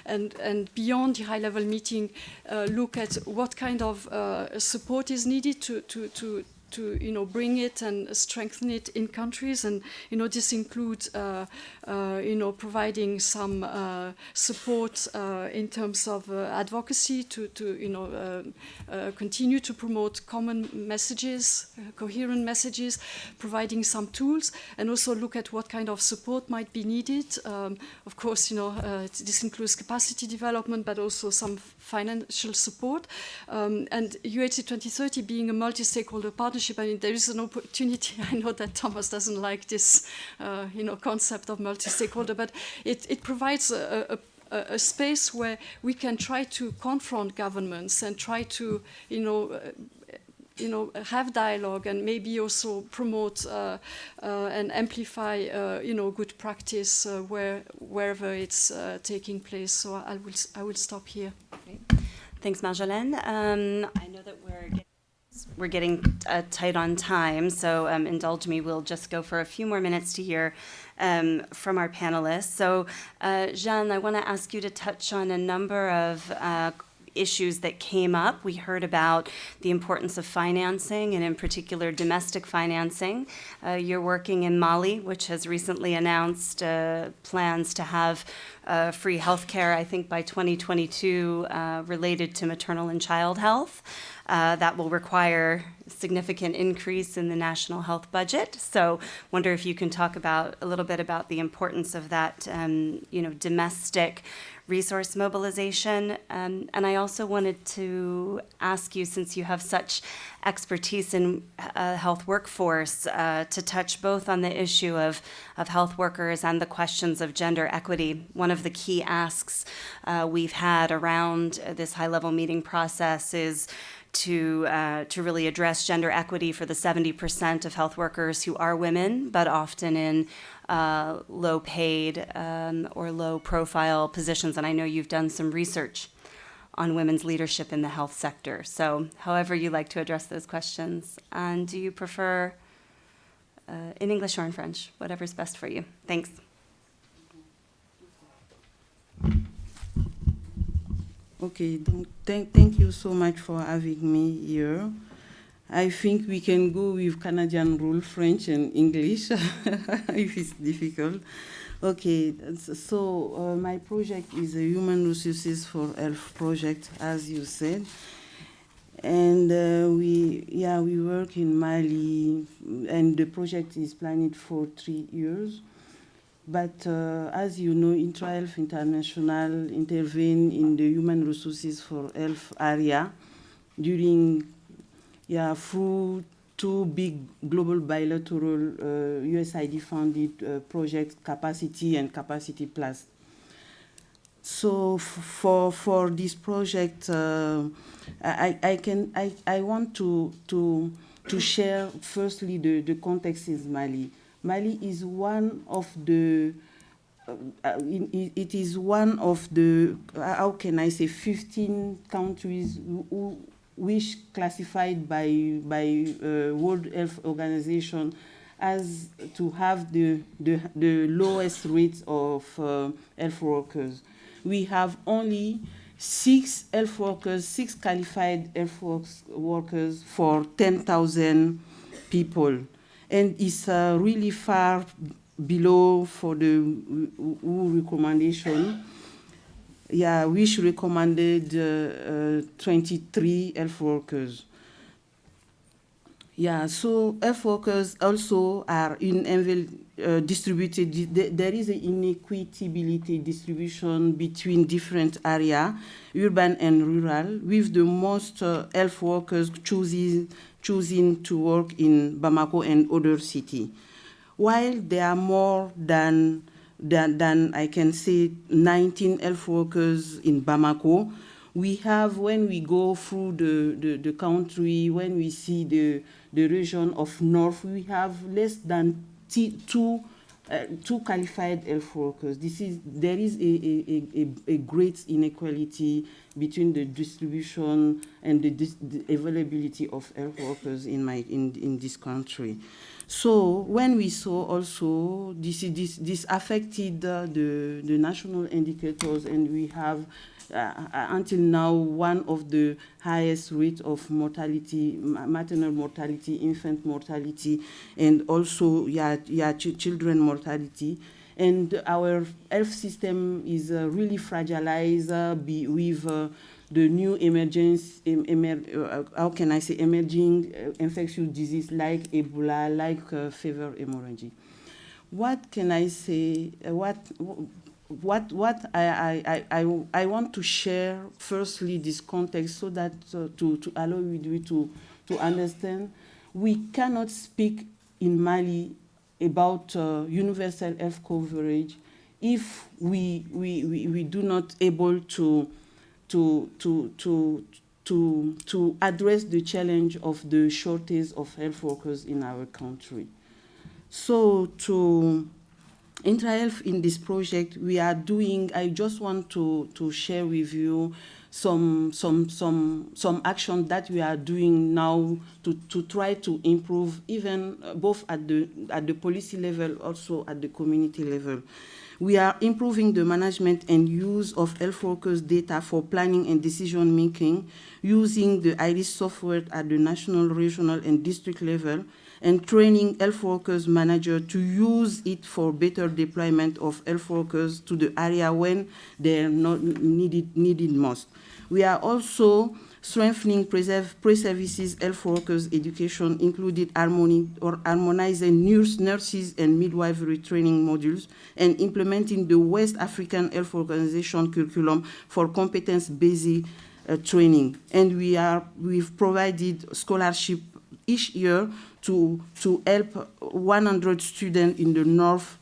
and beyond the high-level meeting, look at what kind of support is needed bring it and strengthen it in countries. And this includes providing some support in terms of advocacy to continue to promote common messages, coherent messages, providing some tools, and also look at what kind of support might be needed. Of course, this includes capacity development, but also some financial support. And UHC 2030 being a multi-stakeholder partnership, I mean, there is an opportunity. I know that Thomas doesn't like this, concept of multi-stakeholder, but it provides a space where we can try to confront governments and try to, have dialogue and maybe also promote and amplify, good practice wherever it's taking place. So I will stop here. Great. Thanks, Marjolaine. I know that we're getting tight on time, so indulge me. We'll just go for a few more minutes to hear from our panelists. So, Jeanne, I want to ask you to touch on a number of issues that came up. We heard about the importance of financing, and in particular domestic financing. You're working in Mali, which has recently announced plans to have free healthcare, I think by 2022, related to maternal and child health. That will require a significant increase in the national health budget. So wonder if you can talk a little bit about the importance of that, domestic resource mobilization. And I also wanted to ask you, since you have such expertise in health workforce, to touch both on the issue of health workers and the questions of gender equity. One of the key asks we've had around this high-level meeting process is to really address gender equity for the 70% of health workers who are women, but often in low-paid or low-profile positions. And I know you've done some research on women's leadership in the health sector. So however you like to address those questions. And do you prefer in English or in French? Whatever's best for you. Thanks. Okay, thank you so much for having me here. I think we can go with Canadian rule, French and English, if it's difficult. Okay, so my project is a Human Resources for Health project, as you said. And we work in Mali, and the project is planned for 3 years. But as you know, Intra-Health International intervened in the Human Resources for Health area through 2 big global bilateral USAID-funded projects, Capacity and Capacity Plus. So for this project, I want to share firstly the context in Mali. Mali is one of the, it is one of the, how can I say, 15 countries which classified by World Health Organization as to have the lowest rates of health workers. We have only 6 health workers, 6 qualified health workers for 10,000 people. And it's really far below for the WHO recommendation, which recommended 23 health workers. So health workers also are distributed. There is an inequitability distribution between different areas, urban and rural, with the most health workers choosing to work in Bamako and other cities. While there are more than I can say 19 health workers in Bamako, we have, when we go through the country, when we see the region of North, we have less than two qualified health workers. There is a great inequality between the distribution and the availability of health workers in this country. So when we saw also this affected the national indicators, and we have until now one of the highest rate of mortality, maternal mortality, infant mortality, and also children mortality. And our health system is really fragilized with the new emerging infectious disease like Ebola, like fever hemorrhage. What can I say? What I want to share firstly this context so that to allow you to understand, we cannot speak in Mali about universal health coverage if we do not able to address the challenge of the shortage of health workers in our country. So to IntraHealth in this project, we are doing, I just want to share with you some action that we are doing now to try to improve, even both at the policy level, also at the community level. We are improving the management and use of health workers' data for planning and decision making, using the IRIS software at the national, regional, and district level, and training health workers manager to use it for better deployment of health workers to the area when they are not needed most. We are also strengthening pre-services health workers education, including harmonizing nurses and midwifery training modules, and implementing the West African Health Organization curriculum for competence-based training. And we've provided scholarship each year to help 100 students in the north,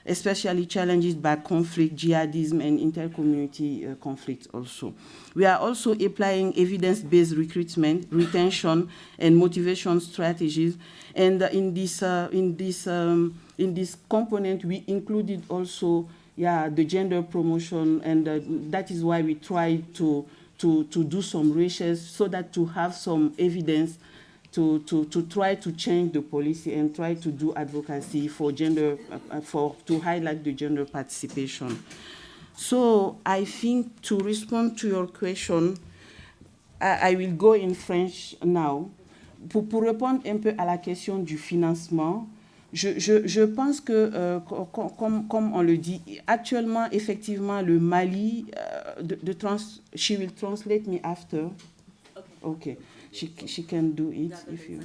especially challenged by conflict, jihadism, and inter-community conflict also. We are also applying evidence-based recruitment, retention, and motivation strategies. And in this component, we included also the gender promotion, and that is why we try to do some research so that to have some evidence to try to change the policy and try to do advocacy for gender, to highlight the gender participation. So I think to respond to your question, I will go in French now. Pour répondre un peu à la question du financement, je pense que, comme on le dit, actuellement, effectivement, le Mali, she will translate me after. Okay. She can do it if you...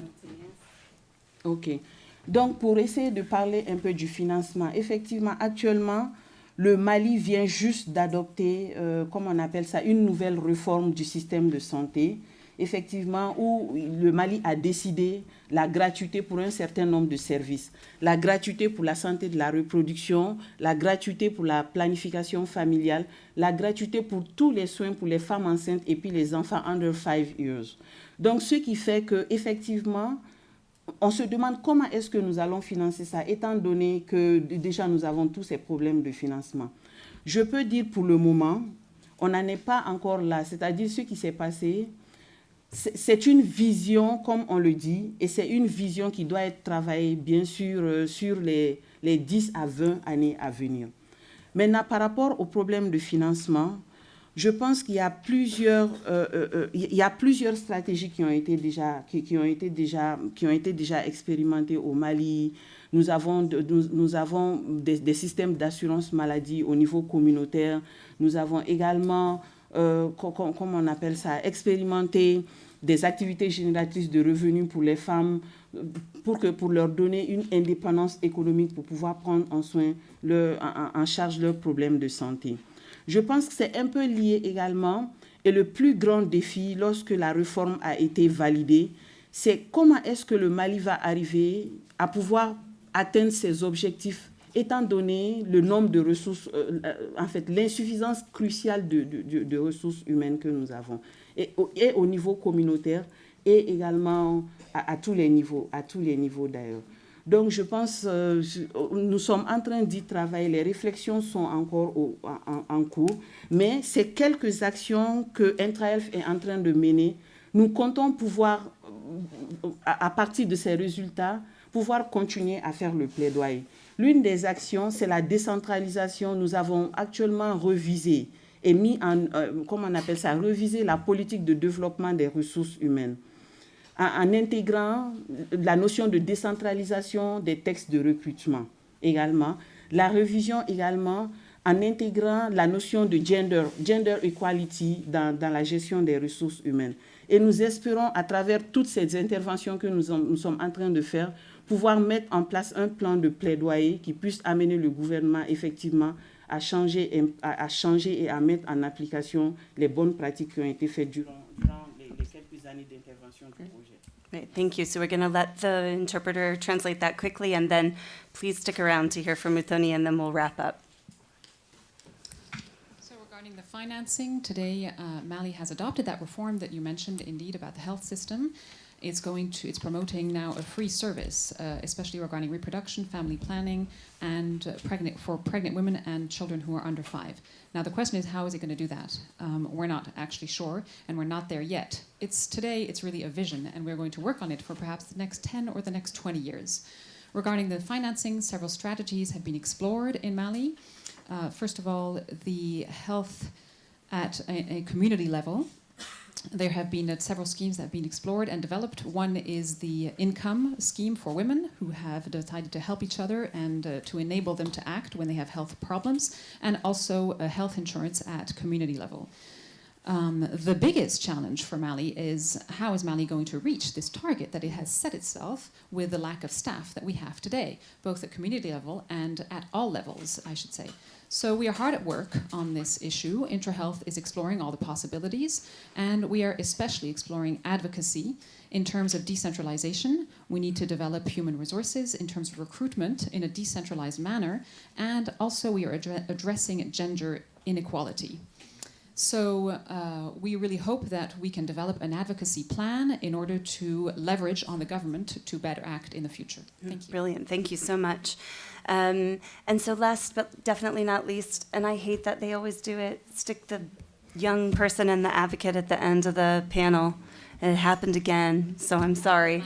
OK. Donc, pour essayer de parler un peu du financement, effectivement, actuellement, le Mali vient juste d'adopter, comment on appelle ça, une nouvelle réforme du système de santé, effectivement, où le Mali a décidé la gratuité pour un certain nombre de services, la gratuité pour la santé de la reproduction, la gratuité pour la planification familiale, la gratuité pour tous les soins pour les femmes enceintes et puis les enfants under 5 years. Donc, ce qui fait qu'effectivement, on se demande comment est-ce que nous allons financer ça, étant donné que déjà nous avons tous ces problèmes de financement. Je peux dire pour le moment, on n'en est pas encore là, c'est-à-dire ce qui s'est passé, c'est une vision, comme on le dit, et c'est une vision qui doit être travaillée, bien sûr, sur les 10 à 20 années à venir. Maintenant, par rapport au problème de financement, je pense qu'il y a plusieurs stratégies qui ont été déjà expérimentées au Mali. Nous avons des systèmes d'assurance maladie au niveau communautaire. Nous avons également, comment on appelle ça, expérimenté des activités génératrices de revenus pour les femmes pour leur donner une indépendance économique pour pouvoir prendre en charge leurs problèmes de santé. Je pense que c'est un peu lié également, et le plus grand défi lorsque la réforme a été validée, c'est comment est-ce que le Mali va arriver à pouvoir atteindre ses objectifs, étant donné le nombre de ressources, en fait l'insuffisance cruciale de ressources humaines que nous avons, et au niveau communautaire, et également à tous les niveaux d'ailleurs. Donc, je pense nous sommes en train d'y travailler. Les réflexions sont encore en cours. Mais ces quelques actions que IntraHealth est en train de mener, nous comptons pouvoir, à partir de ces résultats, pouvoir continuer à faire le plaidoyer. L'une des actions, c'est la décentralisation. Nous avons actuellement revisé et mis en, comment on appelle ça, revisé la politique de développement des ressources humaines en intégrant la notion de décentralisation des textes de recrutement également, la révision également en intégrant la notion de gender equality dans la gestion des ressources humaines. Et nous espérons, à travers toutes ces interventions que nous sommes en train de faire, pouvoir mettre en place un plan de plaidoyer qui puisse amener le gouvernement effectivement à changer et à mettre en application les bonnes pratiques qui ont été faites durant les quelques années d'intervention du projet. Great, thank you. So we're going to let the interpreter translate that quickly, and then please stick around to hear from Muthoni, and then we'll wrap up. So regarding the financing, today Mali has adopted that reform that you mentioned, indeed, about the health system. It's promoting now a free service, especially regarding reproduction, family planning, and for pregnant women and children who are under 5. Now the question is, how is it going to do that? We're not actually sure, and we're not there yet. Today it's really a vision, and we're going to work on it for perhaps the next 10 or the next 20 years. Regarding the financing, several strategies have been explored in Mali. First of all, the health at a community level. There have been several schemes that have been explored and developed. One is the income scheme for women who have decided to help each other and to enable them to act when they have health problems, and also health insurance at community level. The biggest challenge for Mali is how is Mali going to reach this target that it has set itself with the lack of staff that we have today, both at community level and at all levels, I should say. So we are hard at work on this issue. IntraHealth is exploring all the possibilities, and we are especially exploring advocacy in terms of decentralization. We need to develop human resources in terms of recruitment in a decentralized manner, and also we are addressing gender inequality. So we really hope that we can develop an advocacy plan in order to leverage on the government to better act in the future. Thank you. Brilliant. Thank you so much. And so last but definitely not least, and I hate that they always do it, stick the young person and the advocate at the end of the panel. And it happened again, so I'm sorry.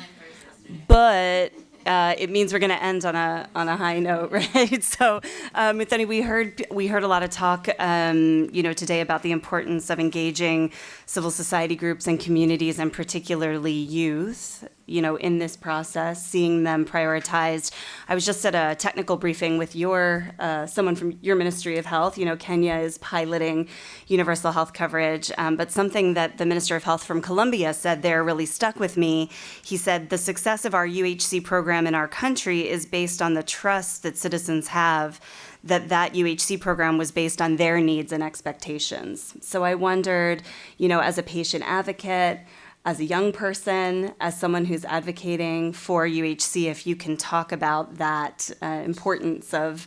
But it means we're going to end on a high note, right? So, Muthoni, we heard a lot of talk, today about the importance of engaging civil society groups and communities, and particularly youth, in this process, seeing them prioritized. I was just at a technical briefing with someone from your Ministry of Health. Kenya is piloting universal health coverage, but something that the Minister of Health from Colombia said there really stuck with me. He said, the success of our UHC program in our country is based on the trust that citizens have that UHC program was based on their needs and expectations. So I wondered, as a patient advocate, as a young person, as someone who's advocating for UHC, if you can talk about that importance of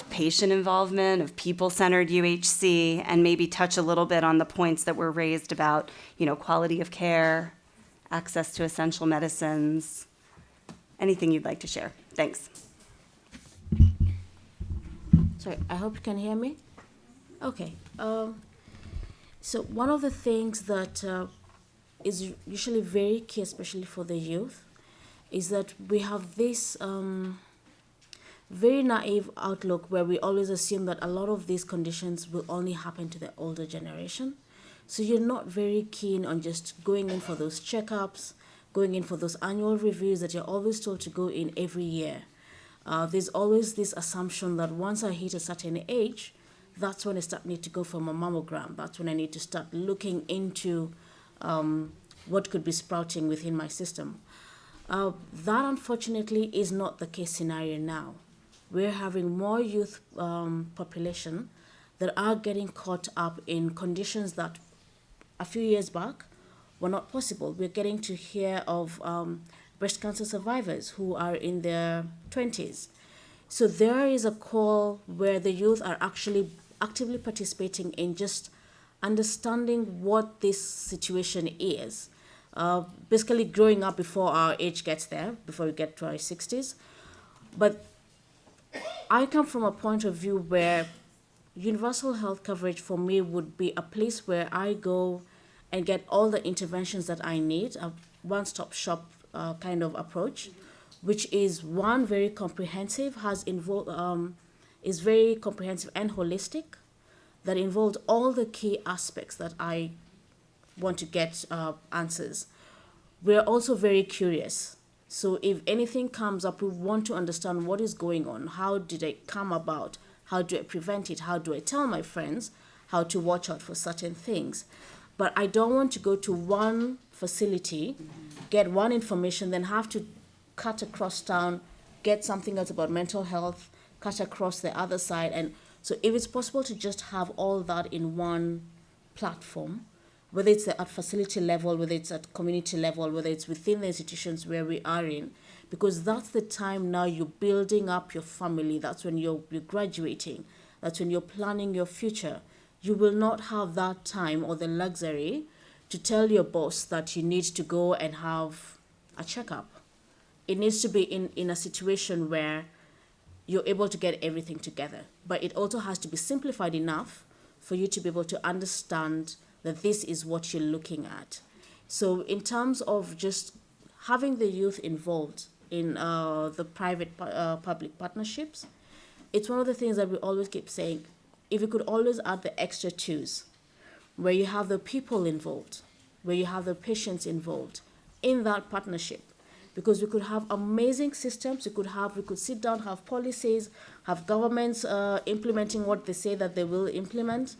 patient involvement, of people-centered UHC, and maybe touch a little bit on the points that were raised about, quality of care, access to essential medicines, anything you'd like to share. Thanks. Sorry, I hope you can hear me. Okay. So one of the things that is usually very key, especially for the youth, is that we have this very naive outlook where we always assume that a lot of these conditions will only happen to the older generation. So you're not very keen on just going in for those checkups, going in for those annual reviews that you're always told to go in every year. There's always this assumption that once I hit a certain age, that's when I need to go for my mammogram. That's when I need to start looking into what could be sprouting within my system. That, unfortunately, is not the case scenario now. We're having more youth population that are getting caught up in conditions that a few years back were not possible. We're getting to hear of breast cancer survivors who are in their 20s. So there is a call where the youth are actually actively participating in just understanding what this situation is. Basically growing up before our age gets there, before we get to our 60s. But I come from a point of view where universal health coverage for me would be a place where I go and get all the interventions that I need, a one-stop shop kind of approach, which is one very comprehensive, is very comprehensive and holistic, that involved all the key aspects that I want to get answers. We're also very curious. So if anything comes up, we want to understand what is going on. How did it come about? How do I prevent it? How do I tell my friends how to watch out for certain things? But I don't want to go to one facility, get one information, then have to cut across town, get something else about mental health, cut across the other side. And so if it's possible to just have all that in one platform, whether it's at facility level, whether it's at community level, whether it's within the institutions where we are in, because that's the time now you're building up your family. That's when you're graduating. That's when you're planning your future. You will not have that time or the luxury to tell your boss that you need to go and have a checkup. It needs to be in a situation where you're able to get everything together. But it also has to be simplified enough for you to be able to understand that this is what you're looking at. So in terms of just having the youth involved in the private-public partnerships, it's one of the things that we always keep saying, if you could always add the extra twos, where you have the people involved, where you have the patients involved in that partnership, because we could have amazing systems, we could sit down, have policies, have governments implementing what they say that they will implement.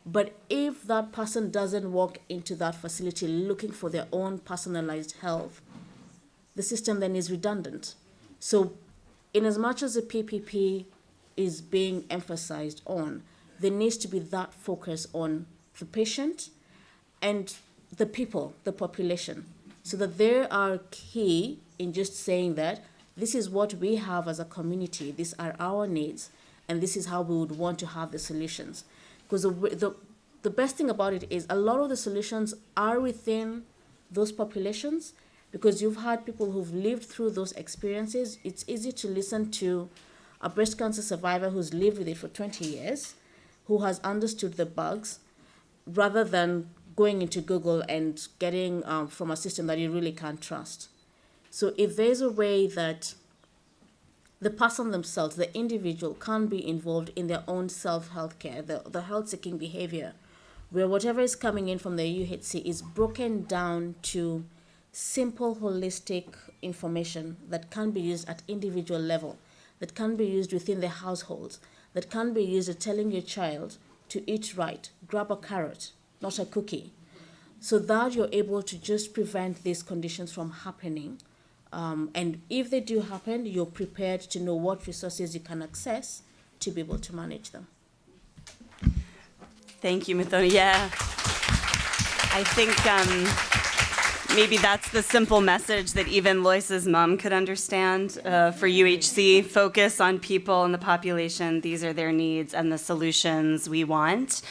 But if that person doesn't walk into that facility looking for their own personalized health, the system then is redundant. So in as much as the PPP is being emphasized on, there needs to be that focus on the patient and the people, the population, so that they are key in just saying that this is what we have as a community, these are our needs, and this is how we would want to have the solutions. Because the best thing about it is a lot of the solutions are within those populations, because you've had people who've lived through those experiences. It's easy to listen to a breast cancer survivor who's lived with it for 20 years, who has understood the bugs, rather than going into Google and getting from a system that you really can't trust. So if there's a way that the person themselves, the individual, can be involved in their own self-health care, the health-seeking behavior, where whatever is coming in from the UHC is broken down to simple, holistic information that can be used at individual level, that can be used within the households, that can be used at telling your child to eat right, grab a carrot, not a cookie, so that you're able to just prevent these conditions from happening. And if they do happen, you're prepared to know what resources you can access to be able to manage them. Thank you, Muthoni. Yeah, I think maybe that's the simple message that even Lois's mom could understand for UHC. Focus on people and the population. These are their needs and the solutions we want.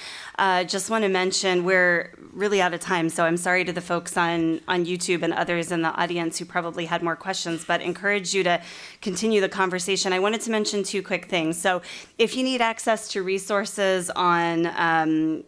Just want to mention we're really out of time, so I'm sorry to the folks on YouTube and others in the audience who probably had more questions, but encourage you to continue the conversation. I wanted to mention two quick things. So if you need access to resources on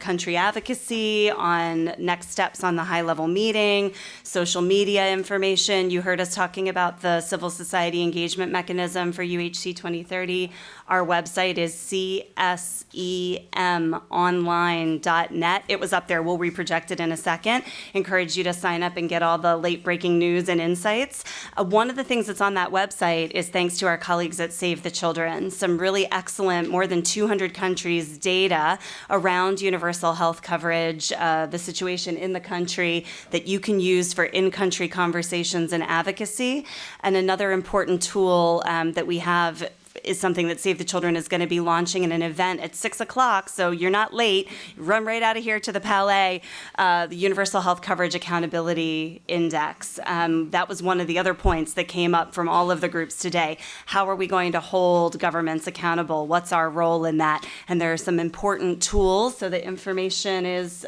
country advocacy, on next steps on the high-level meeting, social media information, you heard us talking about the civil society engagement mechanism for UHC 2030. Our website is csemonline.net. It was up there. We'll reproject it in a second. Encourage you to sign up and get all the late-breaking news and insights. One of the things that's on that website is thanks to our colleagues at Save the Children. Some really excellent, more than 200 countries data around universal health coverage, the situation in the country that you can use for in-country conversations and advocacy. And another important tool that we have is something that Save the Children is going to be launching in an event at 6 o'clock, so you're not late. Run right out of here to the Palais, the Universal Health Coverage Accountability Index. That was one of the other points that came up from all of the groups today. How are we going to hold governments accountable? What's our role in that? And there are some important tools, so the information is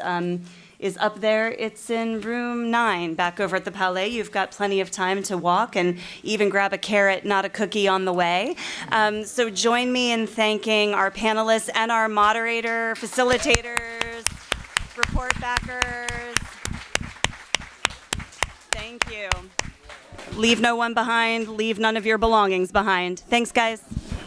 up there. It's in room 9 back over at the Palais. You've got plenty of time to walk and even grab a carrot, not a cookie, on the way. So join me in thanking our panelists and our moderator, facilitators, report backers. Thank you. Leave no one behind, leave none of your belongings behind. Thanks, guys.